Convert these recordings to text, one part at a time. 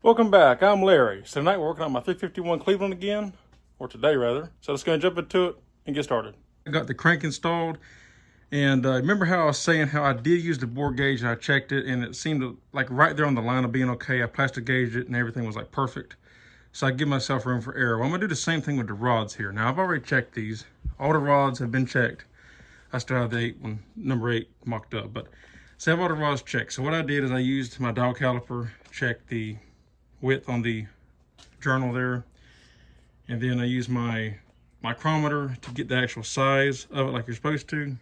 Welcome back, I'm Larry. So tonight we're working on my 351 Cleveland again, or today rather. So let's go and jump into it and get started. I got the crank installed, and remember how I was saying how I did use the bore gauge and I checked it and it seemed to, like right there on the line of being okay. I plastic gauged it and everything was like perfect. So I give myself room for error. Well, I'm gonna do the same thing with the rods here. Now I've already checked these. All the rods have been checked. I still have the number 8 mocked up, but so I have all the rods checked. So what I did is I used my dial caliper, checked the width on the journal there, and then I use my micrometer to get the actual size of it like you're supposed to,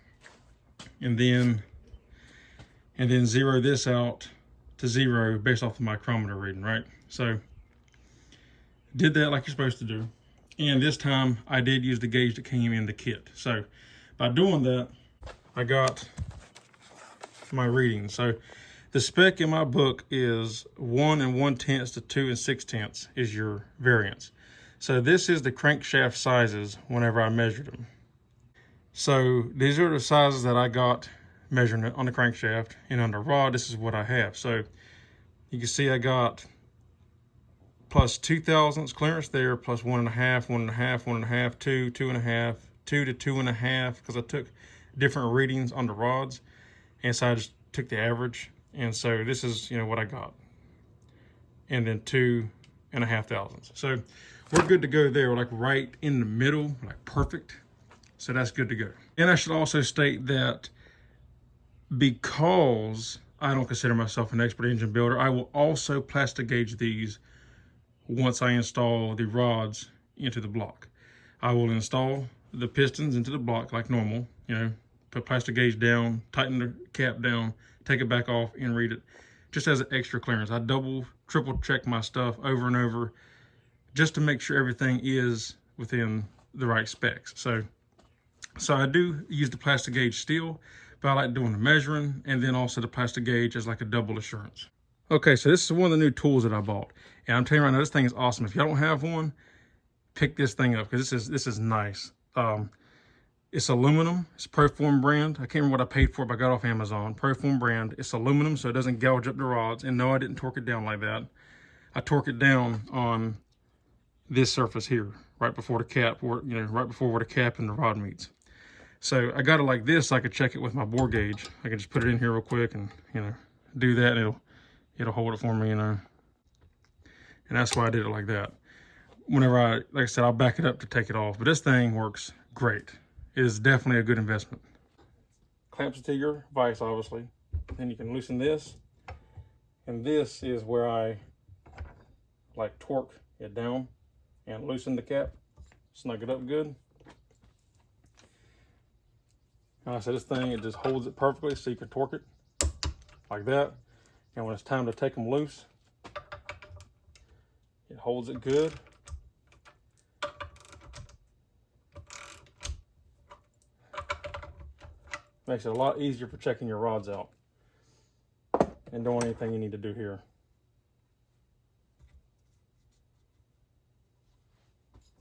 and then zero this out to 0 based off the micrometer reading, right? So did that like you're supposed to do, and this time I did use the gauge that came in the kit. So by doing that, I got my reading. So the spec in my book is 1 1/10 to 2 6/10 is your variance. So this is the crankshaft sizes whenever I measured them. So these are the sizes that I got measuring it on the crankshaft, and on the rod, this is what I have. So you can see I got plus 2 thousandths clearance there, plus 1 1/2, 1 1/2, 1 1/2, 2, 2 1/2, 2 to 2 1/2, because I took different readings on the rods, and so I just took the average. And so this is, what I got. And then 2 1/2 thousandths. So we're good to go there. We're like right in the middle, like perfect. So that's good to go. And I should also state that because I don't consider myself an expert engine builder, I will also plastic gauge these once I install the rods into the block. I will install the pistons into the block like normal, put plastic gauge down, tighten the cap down, take it back off and read it just as an extra clearance. I double, triple check my stuff over and over just to make sure everything is within the right specs. So I do use the plastic gauge still, but I like doing the measuring and then also the plastic gauge as like a double assurance. Okay, so this is one of the new tools that I bought. And I'm telling you right now, this thing is awesome. If y'all don't have one, pick this thing up because this is nice. It's aluminum. It's Proform brand. I can't remember what I paid for it, but I got it off Amazon. Proform brand. It's aluminum, so it doesn't gouge up the rods. And no, I didn't torque it down like that. I torque it down on this surface here, right before the cap, right before where the cap and the rod meets. So I got it like this so I could check it with my bore gauge. I can just put it in here real quick and, do that, and it'll hold it for me, And that's why I did it like that. Whenever like I said, I'll back it up to take it off. But this thing works great. It is definitely a good investment. Clamps it to your vise, obviously. Then you can loosen this. And this is where I like torque it down and loosen the cap. Snug it up good. And like I said, this thing, it just holds it perfectly so you can torque it like that. And when it's time to take them loose, it holds it good. Makes it a lot easier for checking your rods out and doing anything you need to do here.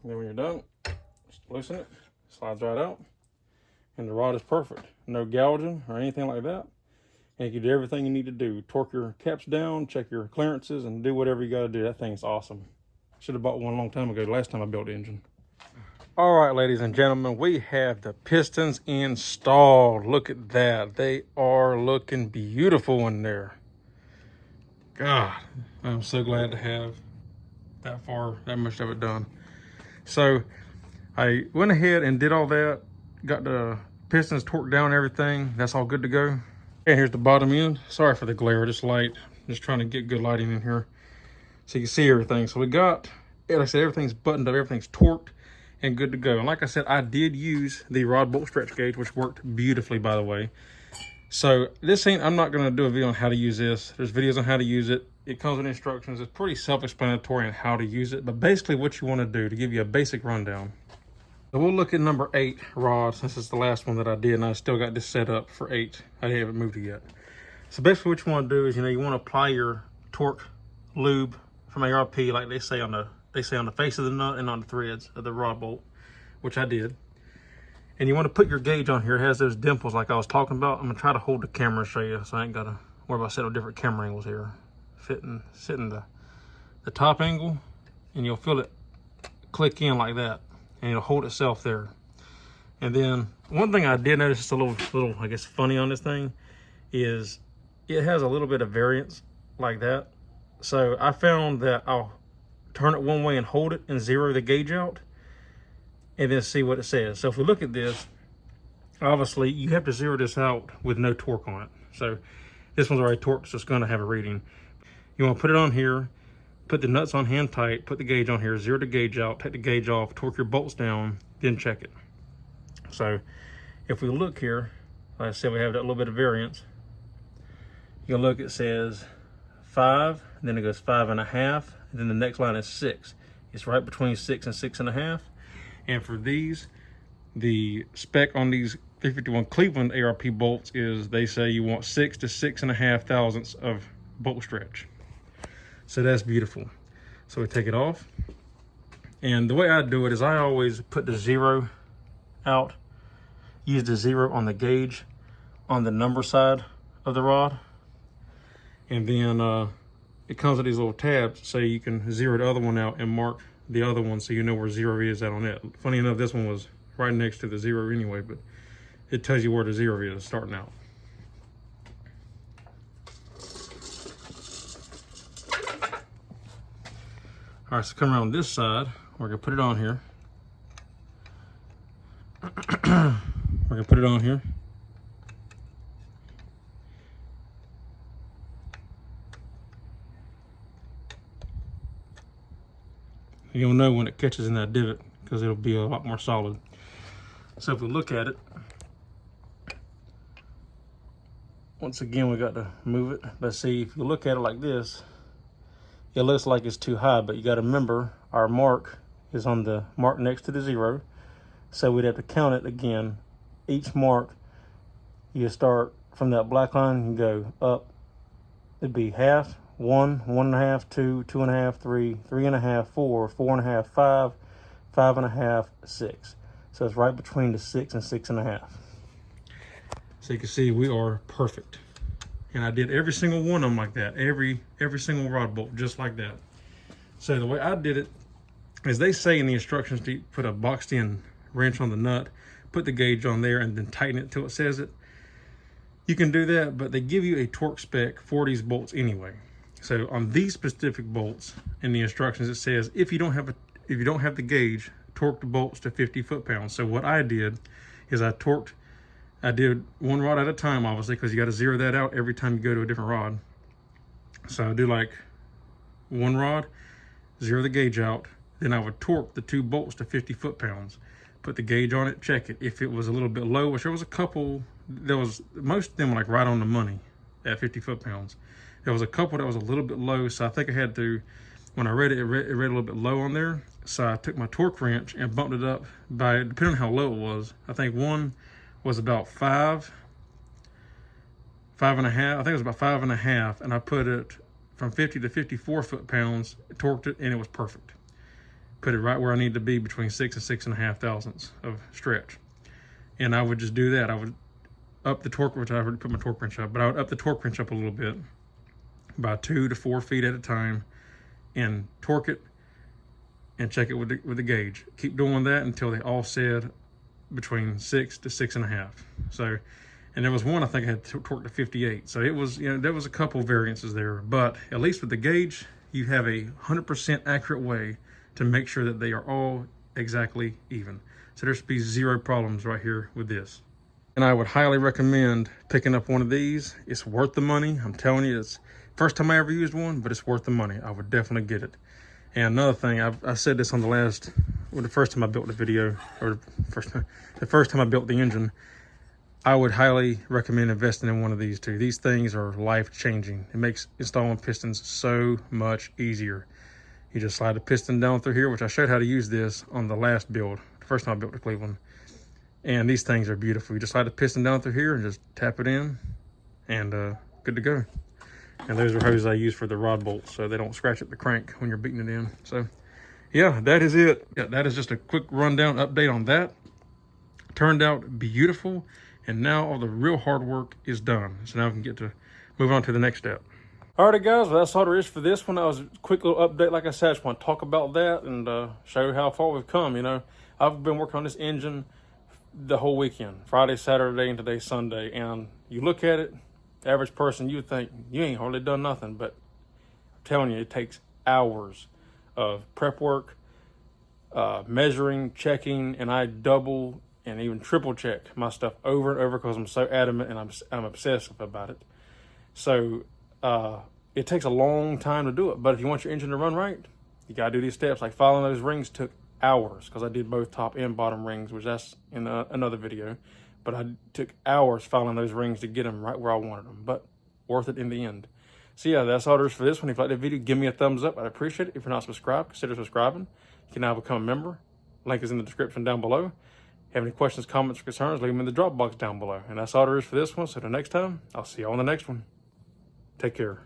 And then when you're done, just loosen it, slides right out, and the rod is perfect. No gouging or anything like that. And you can do everything you need to do. Torque your caps down, check your clearances, and do whatever you got to do. That thing's awesome. Should have bought one a long time ago, the last time I built the engine. All right, ladies and gentlemen, we have the pistons installed. Look at that. They are looking beautiful in there. God, I'm so glad to have that much of it done. So I went ahead and did all that, got the pistons torqued down and everything. That's all good to go. And here's the bottom end. Sorry for the glare, this light. Just trying to get good lighting in here so you can see everything. So we got, like I said, everything's buttoned up, everything's torqued and good to go. And like I said, I did use the rod bolt stretch gauge, which worked beautifully, by the way. So I'm not gonna do a video on how to use this. There's videos on how to use it. It comes with instructions. It's pretty self-explanatory on how to use it, but basically what you wanna do to give you a basic rundown. So we'll look at number 8 rod. This is the last one that I did, and I still got this set up for 8. I haven't moved it yet. So basically what you wanna do is, you wanna apply your torque lube from ARP, like they say on the face of the nut and on the threads of the rod bolt, which I did. And you want to put your gauge on here. It has those dimples like I was talking about. I'm gonna try to hold the camera and show you, so I ain't gotta worry about setting up different camera angles here. Sitting the the top angle, and you'll feel it click in like that, and it'll hold itself there. And then one thing I did notice, just a little I guess funny on this thing, is it has a little bit of variance like that. So I found that I'll turn it one way and hold it and zero the gauge out and then see what it says. So if we look at this, obviously you have to zero this out with no torque on it. So this one's already torqued, so it's going to have a reading. You want to put it on here, put the nuts on hand tight, put the gauge on here, zero the gauge out, take the gauge off, torque your bolts down, then check it. So if we look here, like I said, we have that little bit of variance. You look, it says 5, and then it goes 5.5, and then the next line is 6. It's right between 6 and 6.5. And for these, the spec on these 351 Cleveland ARP bolts is they say you want 6 to 6.5 thousandths of bolt stretch. So that's beautiful. So we take it off, and the way I do it is I always put the zero out, use the zero on the gauge on the number side of the rod, and then it comes with these little tabs so you can zero the other one out and mark the other one so you know where zero is at on it. Funny enough, this one was right next to the zero anyway, but it tells you where the zero is starting out. All right, so come around this side, we're gonna put it on here. We're gonna put it on here. You'll know when it catches in that divot because it'll be a lot more solid. So if we look at it, once again, we got to move it. But see, if you look at it like this, it looks like it's too high, but you got to remember our mark is on the mark next to the zero. So we'd have to count it again. Each mark, you start from that black line and go up. It'd be half, 1, 1.5, 2, 2.5, 3, 3.5, 4, 4.5, 5, 5.5, 6. So it's right between the 6 and 6.5. So you can see we are perfect. And I did every single one of them like that. Every single rod bolt, just like that. So the way I did it is they say in the instructions to put a boxed in wrench on the nut, put the gauge on there, and then tighten it till it says it. You can do that, but they give you a torque spec for these bolts anyway. So on these specific bolts in the instructions, it says if you don't have the gauge, torque the bolts to 50 foot-pounds. So what I did is I did one rod at a time, obviously, because you got to zero that out every time you go to a different rod. So I do like one rod, zero the gauge out, then I would torque the 2 bolts to 50 foot-pounds, put the gauge on it, check it. If it was a little bit low, which there was a couple, most of them were like right on the money at 50 foot-pounds. There was a couple that was a little bit low, so I think I had to, when I read it, it read a little bit low on there. So I took my torque wrench and bumped it up by, depending on how low it was. I think one was about 5.5. I think it was about 5.5, and I put it from 50 to 54 foot-pounds, torqued it, and it was perfect. Put it right where I needed to be, between 6 and 6.5 thousandths of stretch. And I would just do that. I would up the torque, which I already put my torque wrench up, but I would up the torque wrench up a little bit, by 2 to 4 feet at a time, and torque it and check it with the gauge. Keep doing that until they all said between 6 to 6.5. So, and there was one I think I had torqued to 58. So it was, there was a couple variances there, but at least with the gauge, you have a 100% accurate way to make sure that they are all exactly even. So there should be zero problems right here with this. And I would highly recommend picking up one of these. It's worth the money. I'm telling you, it's first time I ever used one, but it's worth the money. I would definitely get it. And another thing, I said this on the first time I built the video, or the first time I built the engine, I would highly recommend investing in one of these two. These things are life-changing. It makes installing pistons so much easier. You just slide the piston down through here, which I showed how to use this on the last build, the first time I built the Cleveland. And these things are beautiful. You just slide the piston down through here and just tap it in, and good to go. And those are hoses I use for the rod bolts so they don't scratch at the crank when you're beating it in. So yeah, that is it. Yeah, that is just a quick rundown update on that. Turned out beautiful, and now all the real hard work is done. So now we can get to move on to the next step. Alrighty guys, well, that's all there is for this one. That was a quick little update. Like I said, I just want to talk about that and show you how far we've come. You know, I've been working on this engine the whole weekend, Friday, Saturday, and today Sunday. And you look at it, the average person, you would think you ain't hardly done nothing. But I'm telling you, it takes hours of prep work, measuring, checking, and I double and even triple check my stuff over and over because I'm so adamant and I'm obsessive about it. So it takes a long time to do it. But if you want your engine to run right, you gotta do these steps. Like following those rings took hours because I did both top and bottom rings, which that's in another video. But I took hours following those rings to get them right where I wanted them. But worth it in the end. So yeah, that's all there is for this one. If you like the video, give me a thumbs up. I'd appreciate it. If you're not subscribed, consider subscribing. You can now become a member. Link is in the description down below. Have any questions, comments, or concerns, leave them in the drop box down below. And that's all there is for this one. So till next time, I'll see you on the next one. Take care.